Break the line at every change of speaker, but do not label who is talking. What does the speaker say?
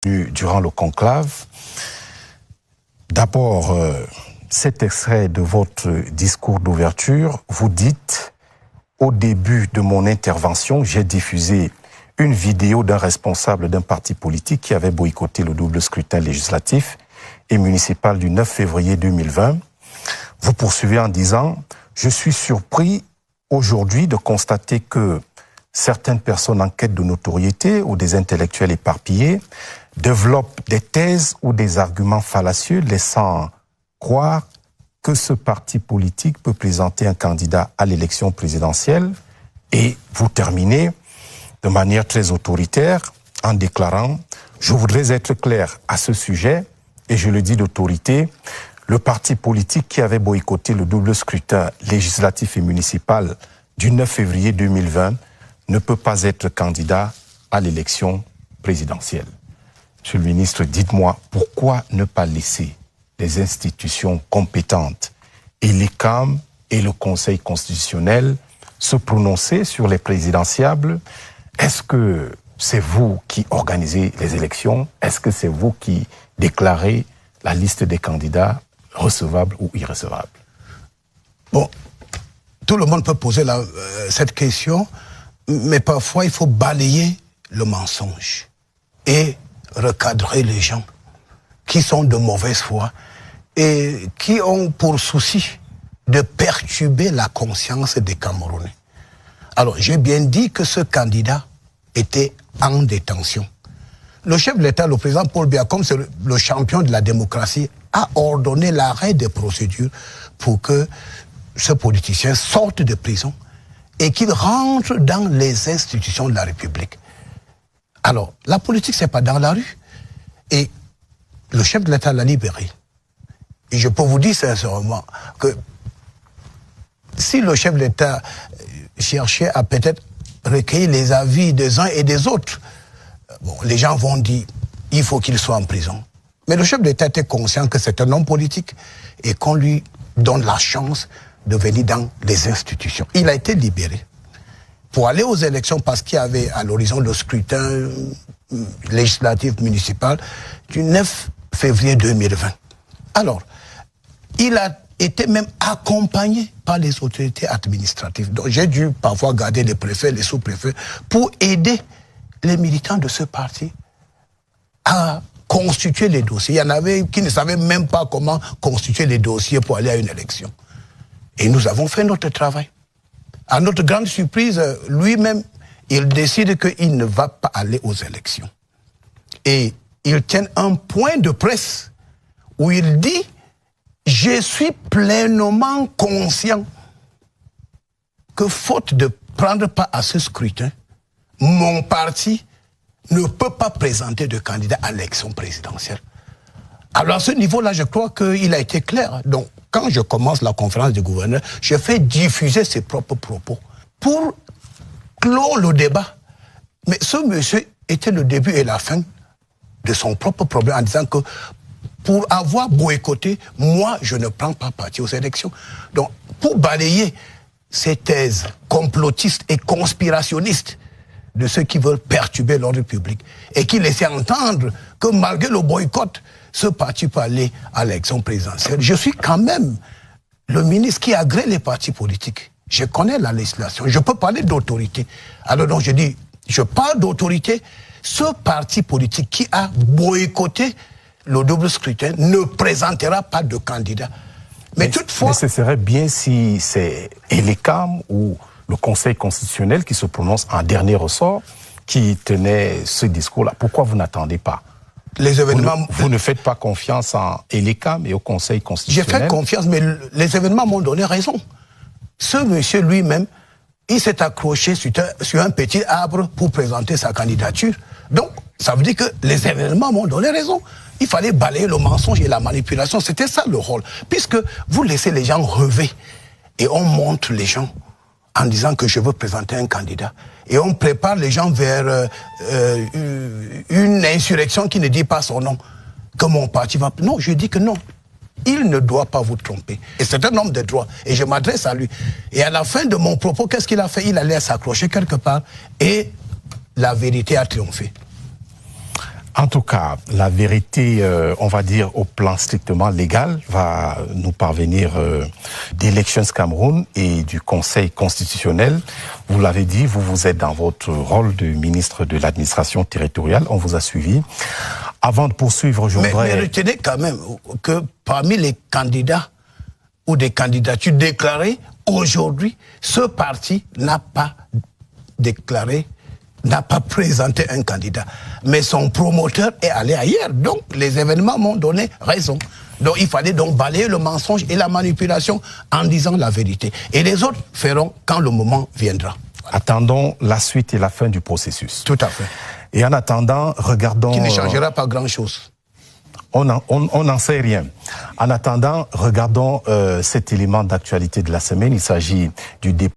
durant le conclave. D'abord, cet extrait de votre discours d'ouverture, vous dites, au début de mon intervention, j'ai diffusé une vidéo d'un responsable d'un parti politique qui avait boycotté le double scrutin législatif et municipal du 9 février 2020. Vous poursuivez en disant, je suis surpris aujourd'hui de constater que certaines personnes en quête de notoriété ou des intellectuels éparpillés développent des thèses ou des arguments fallacieux laissant croire que ce parti politique peut présenter un candidat à l'élection présidentielle. Et vous terminez de manière très autoritaire en déclarant « Je voudrais être clair à ce sujet, et je le dis d'autorité, le parti politique qui avait boycotté le double scrutin législatif et municipal du 9 février 2020 ne peut pas être candidat à l'élection présidentielle. » Monsieur le ministre, dites-moi, pourquoi ne pas laisser les institutions compétentes et l'ICAM et le Conseil constitutionnel se prononcer sur les présidentiables? Est-ce que c'est vous qui organisez les élections? Est-ce que c'est vous qui déclarez la liste des candidats recevables ou irrecevables?
Bon, tout le monde peut poser cette question, mais parfois il faut balayer le mensonge et recadrer les gens qui sont de mauvaise foi et qui ont pour souci de perturber la conscience des Camerounais. Alors, j'ai bien dit que ce candidat était en détention. Le chef de l'État, le président Paul Biya, comme c'est le champion de la démocratie, a ordonné l'arrêt des procédures pour que ce politicien sorte de prison et qu'il rentre dans les institutions de la République. Alors, la politique, c'est pas dans la rue. Et le chef de l'État l'a libéré. Et je peux vous dire sincèrement que si le chef de l'État cherchait à peut-être recueillir les avis des uns et des autres, bon, les gens vont dire il faut qu'il soit en prison. Mais le chef de l'État était conscient que c'est un homme politique et qu'on lui donne la chance de venir dans les institutions. Il a été libéré pour aller aux élections parce qu'il y avait à l'horizon le scrutin législatif municipal du 9 février 2020. Alors, il a été même accompagné par les autorités administratives. Donc j'ai dû parfois garder les préfets, les sous-préfets pour aider les militants de ce parti à constituer les dossiers. Il y en avait qui ne savaient même pas comment constituer les dossiers pour aller à une élection. Et nous avons fait notre travail. À notre grande surprise, lui-même, il décide qu'il ne va pas aller aux élections. Et il tient un point de presse où il dit « Je suis pleinement conscient que faute de prendre part à ce scrutin, mon parti ne peut pas présenter de candidat à l'élection présidentielle. » Alors à ce niveau-là, je crois qu'il a été clair. Donc, quand je commence la conférence du gouverneur, je fais diffuser ses propres propos pour clore le débat. Mais ce monsieur était le début et la fin de son propre problème en disant que pour avoir boycotté, moi, je ne prends pas parti aux élections. Donc, pour balayer ces thèses complotistes et conspirationnistes de ceux qui veulent perturber l'ordre public et qui laissaient entendre que malgré le boycott, ce parti peut aller à l'élection présidentielle. Je suis quand même le ministre qui agrée les partis politiques. Je connais la législation. Je peux parler d'autorité. Alors donc je dis, je parle d'autorité. Ce parti politique qui a boycotté le double scrutin ne présentera pas de candidat. Mais toutefois...
Mais ce serait bien si c'est l'ICAM ou le Conseil constitutionnel qui se prononce en dernier ressort qui tenait ce discours-là. Pourquoi vous n'attendez pas?
Les événements...
Vous ne faites pas confiance en l'ICAM et au Conseil constitutionnel?
J'ai fait confiance, mais les événements m'ont donné raison. Ce monsieur lui-même, il s'est accroché sur un petit arbre pour présenter sa candidature. Donc, ça veut dire que les événements m'ont donné raison. Il fallait balayer le mensonge et la manipulation. C'était ça le rôle. Puisque vous laissez les gens rêver et on montre les gens en disant que je veux présenter un candidat. Et on prépare les gens vers une insurrection qui ne dit pas son nom. Que mon parti va... Non, je dis que non. Il ne doit pas vous tromper. Et c'est un homme de droit. Et je m'adresse à lui. Et à la fin de mon propos, qu'est-ce qu'il a fait? Il allait s'accrocher quelque part. Et la vérité a triomphé.
En tout cas, la vérité, on va dire au plan strictement légal, va nous parvenir d'Elections Cameroun et du Conseil constitutionnel. Vous l'avez dit, vous êtes dans votre rôle de ministre de l'administration territoriale. On vous a suivi. Avant de poursuivre, je voudrais...
Mais retenez quand même que parmi les candidats ou des candidatures déclarées, aujourd'hui, ce parti n'a pas déclaré, n'a pas présenté un candidat. Mais son promoteur est allé ailleurs. Donc, les événements m'ont donné raison. Donc, il fallait donc balayer le mensonge et la manipulation en disant la vérité. Et les autres feront quand le moment viendra.
Attendons la suite et la fin du processus.
Tout à fait.
Et en attendant, regardons...
Qui ne changera pas grand-chose.
On n'en sait rien. En attendant, regardons cet élément d'actualité de la semaine. Il s'agit du dépôt